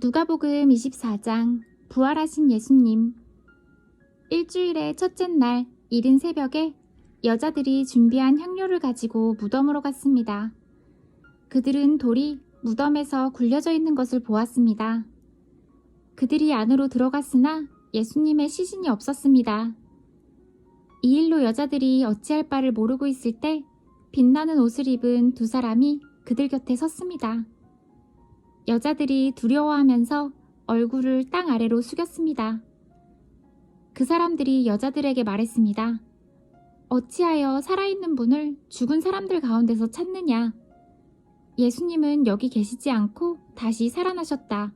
누가복음 24장 부활하신 예수님. 일주일의 첫째 날 이른 새벽에 여자들이 준비한 향료를 가지고 무덤으로 갔습니다. 그들은 돌이 무덤에서 굴려져 있는 것을 보았습니다. 그들이 안으로 들어갔으나 예수님의 시신이 없었습니다. 이 일로 여자들이 어찌할 바를 모르고 있을 때 빛나는 옷을 입은 두 사람이 그들 곁에 섰습니다. 여자들이 두려워하면서 얼굴을 땅 아래로 숙였습니다. 그 사람들이 여자들에게 말했습니다. 어찌하여 살아있는 분을 죽은 사람들 가운데서 찾느냐? 예수님은 여기 계시지 않고 다시 살아나셨다.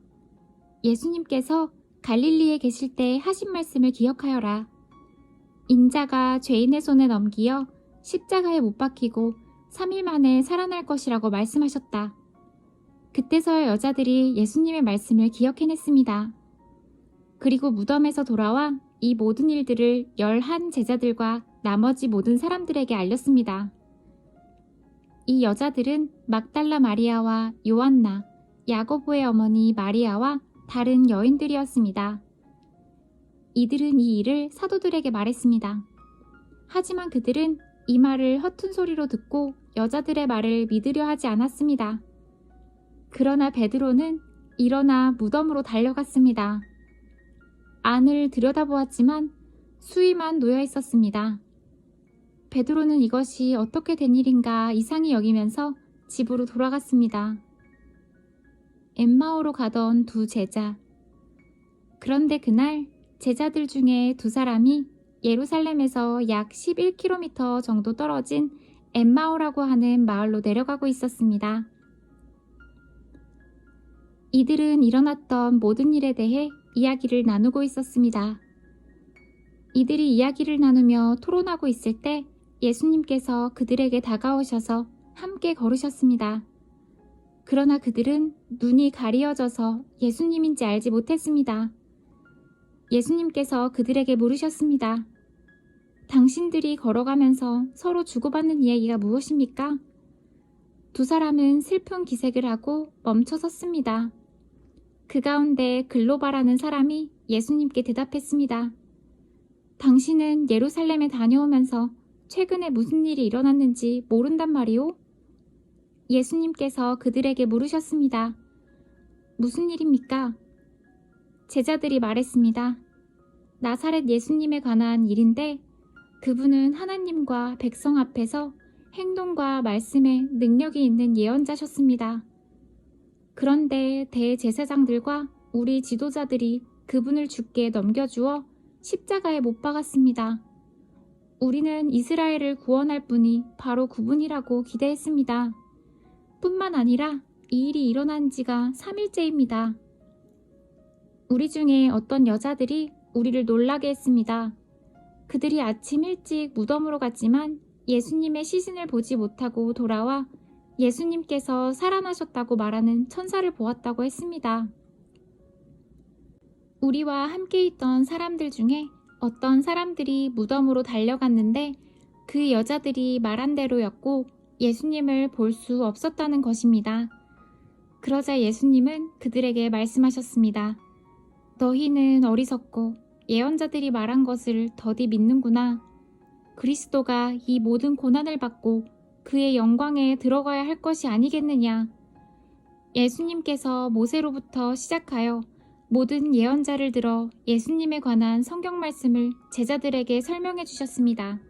예수님께서 갈릴리에 계실 때 하신 말씀을 기억하여라. 인자가 죄인의 손에 넘기어 십자가에 못 박히고 3일 만에 살아날 것이라고 말씀하셨다. 그때서야 여자들이 예수님의 말씀을 기억해냈습니다. 그리고 무덤에서 돌아와 이 모든 일들을 11 제자들과 나머지 모든 사람들에게 알렸습니다. 이 여자들은 막달라 마리아와 요한나, 야고보의 어머니 마리아와 다른 여인들이었습니다. 이들은 이 일을 사도들에게 말했습니다. 하지만 그들은 이 말을 허튼 소리로 듣고 여자들의 말을 믿으려 하지 않았습니다. 그러나 베드로는 일어나 무덤으로 달려갔습니다. 안을 들여다보았지만 수위만 놓여 있었습니다. 베드로는 이것이 어떻게 된 일인가 이상히 여기면서 집으로 돌아갔습니다. 엠마오로 가던 두 제자. 그런데 그날 제자들 중에 두 사람이 예루살렘에서 약 11km 정도 떨어진 엠마오라고 하는 마을로 내려가고 있었습니다. 이들은 일어났던 모든 일에 대해 이야기를 나누고 있었습니다. 이들이 이야기를 나누며 토론하고 있을 때 예수님께서 그들에게 다가오셔서 함께 걸으셨습니다. 그러나 그들은 눈이 가리어져서 예수님인지 알지 못했습니다. 예수님께서 그들에게 물으셨습니다. 당신들이 걸어가면서 서로 주고받는 이야기가 무엇입니까? 두 사람은 슬픈 기색을 하고 멈춰 섰습니다. 그 가운데 글로바라는 사람이 예수님께 대답했습니다. 당신은 예루살렘에 다녀오면서 최근에 무슨 일이 일어났는지 모른단 말이오? 예수님께서 그들에게 물으셨습니다. 무슨 일입니까? 제자들이 말했습니다. 나사렛 예수님에 관한 일인데 그분은 하나님과 백성 앞에서 행동과 말씀에 능력이 있는 예언자셨습니다. 그런데 대제사장들과 우리 지도자들이 그분을 죽게 넘겨주어 십자가에 못 박았습니다. 우리는 이스라엘을 구원할 분이 바로 그분이라고 기대했습니다. 뿐만 아니라 이 일이 일어난 지가 3일째입니다. 우리 중에 어떤 여자들이 우리를 놀라게 했습니다. 그들이 아침 일찍 무덤으로 갔지만 예수님의 시신을 보지 못하고 돌아와 예수님께서 살아나셨다고 말하는 천사를 보았다고 했습니다. 우리와 함께 있던 사람들 중에 어떤 사람들이 무덤으로 달려갔는데 그 여자들이 말한 대로였고 예수님을 볼 수 없었다는 것입니다. 그러자 예수님은 그들에게 말씀하셨습니다. 너희는 어리석고 예언자들이 말한 것을 더디 믿는구나. 그리스도가 이 모든 고난을 받고 그의 영광에 들어가야 할 것이 아니겠느냐. 예수님께서 모세로부터 시작하여 모든 예언자를 들어 예수님에 관한 성경 말씀을 제자들에게 설명해 주셨습니다.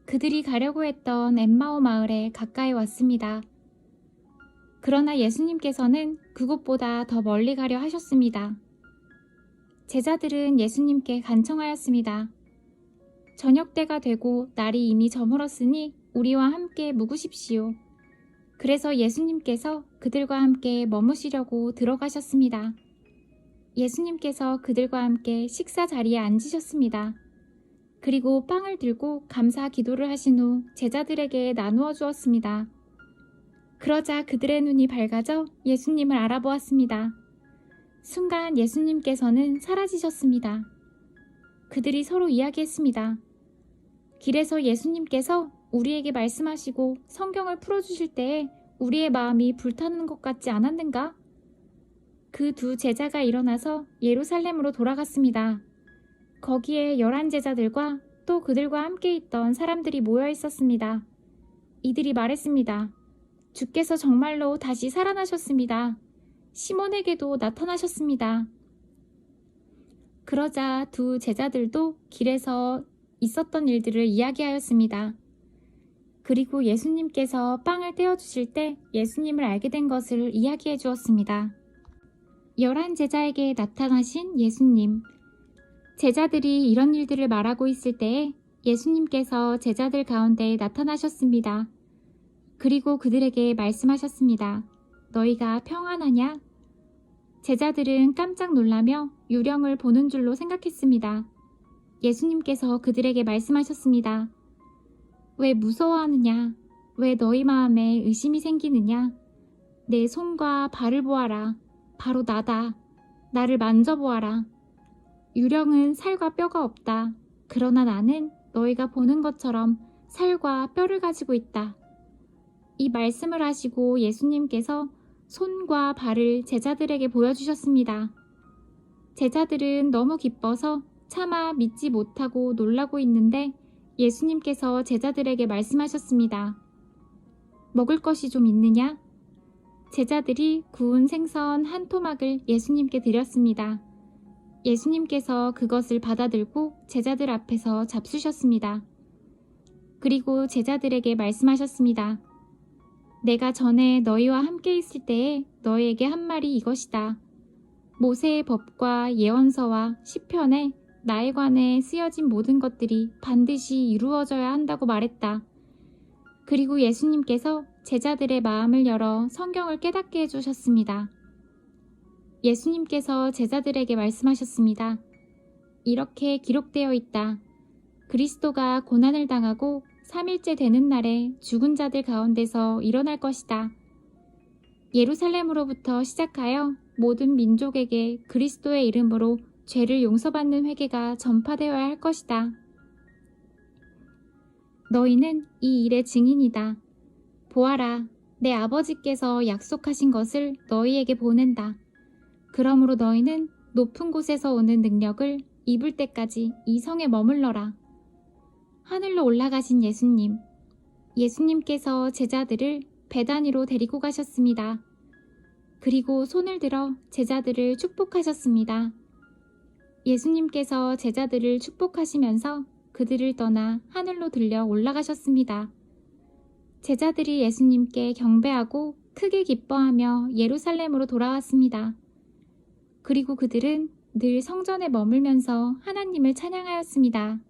그들이 가려고 했던 엠마오 마을에 가까이 왔습니다. 그러나 예수님께서는 그곳보다 더 멀리 가려 하셨습니다. 제자들은 예수님께 간청하였습니다. 저녁 때가 되고 날이 이미 저물었으니 우리와 함께 묵으십시오. 그래서 예수님께서 그들과 함께 머무시려고 들어가셨습니다. 예수님께서 그들과 함께 식사 자리에 앉으셨습니다. 그리고 빵을 들고 감사 기도를 하신 후 제자들에게 나누어 주었습니다. 그러자 그들의 눈이 밝아져 예수님을 알아보았습니다. 순간 예수님께서는 사라지셨습니다. 그들이 서로 이야기했습니다. 길에서 예수님께서 우리에게 말씀하시고 성경을 풀어주실 때에 우리의 마음이 불타는 것 같지 않았는가? 그 두 제자가 일어나서 예루살렘으로 돌아갔습니다. 거기에 11제자들과 또 그들과 함께 있던 사람들이 모여 있었습니다. 이들이 말했습니다. 주께서 정말로 다시 살아나셨습니다. 시몬에게도 나타나셨습니다. 그러자 두 제자들도 길에서 있었던 일들을 이야기하였습니다. 그리고 예수님께서 빵을 떼어주실 때 예수님을 알게 된 것을 이야기해 주었습니다. 11제자에게 나타나신 예수님. 제자들이 이런 일들을 말하고 있을 때에 예수님께서 제자들 가운데 나타나셨습니다. 그리고 그들에게 말씀하셨습니다. 너희가 평안하냐? 제자들은 깜짝 놀라며 유령을 보는 줄로 생각했습니다. 예수님께서 그들에게 말씀하셨습니다. 왜 무서워하느냐? 왜 너희 마음에 의심이 생기느냐? 내 손과 발을 보아라. 바로 나다. 나를 만져보아라. 유령은 살과 뼈가 없다. 그러나 나는 너희가 보는 것처럼 살과 뼈를 가지고 있다. 이 말씀을 하시고 예수님께서 손과 발을 제자들에게 보여주셨습니다. 제자들은 너무 기뻐서 차마 믿지 못하고 놀라고 있는데 예수님께서 제자들에게 말씀하셨습니다. 먹을 것이 좀 있느냐? 제자들이 구운 생선 한 토막을 예수님께 드렸습니다. 예수님께서 그것을 받아들고 제자들 앞에서 잡수셨습니다. 그리고 제자들에게 말씀하셨습니다. 내가 전에 너희와 함께 있을 때에 너희에게 한 말이 이것이다. 모세의 법과 예언서와 시편에 나에 관해 쓰여진 모든 것들이 반드시 이루어져야 한다고 말했다. 그리고 예수님께서 제자들의 마음을 열어 성경을 깨닫게 해주셨습니다. 예수님께서 제자들에게 말씀하셨습니다. 이렇게 기록되어 있다. 그리스도가 고난을 당하고 3일째 되는 날에 죽은 자들 가운데서 일어날 것이다. 예루살렘으로부터 시작하여 모든 민족에게 그리스도의 이름으로 죄를 용서받는 회개가 전파되어야 할 것이다. 너희는 이 일의 증인이다. 보아라, 내 아버지께서 약속하신 것을 너희에게 보낸다. 그러므로 너희는 높은 곳에서 오는 능력을 입을 때까지 이 성에 머물러라. 하늘로 올라가신 예수님. 예수님께서 제자들을 베다니로 데리고 가셨습니다. 그리고 손을 들어 제자들을 축복하셨습니다. 예수님께서 제자들을 축복하시면서 그들을 떠나 하늘로 들려 올라가셨습니다. 제자들이 예수님께 경배하고 크게 기뻐하며 예루살렘으로 돌아왔습니다. 그리고 그들은 늘 성전에 머물면서 하나님을 찬양하였습니다.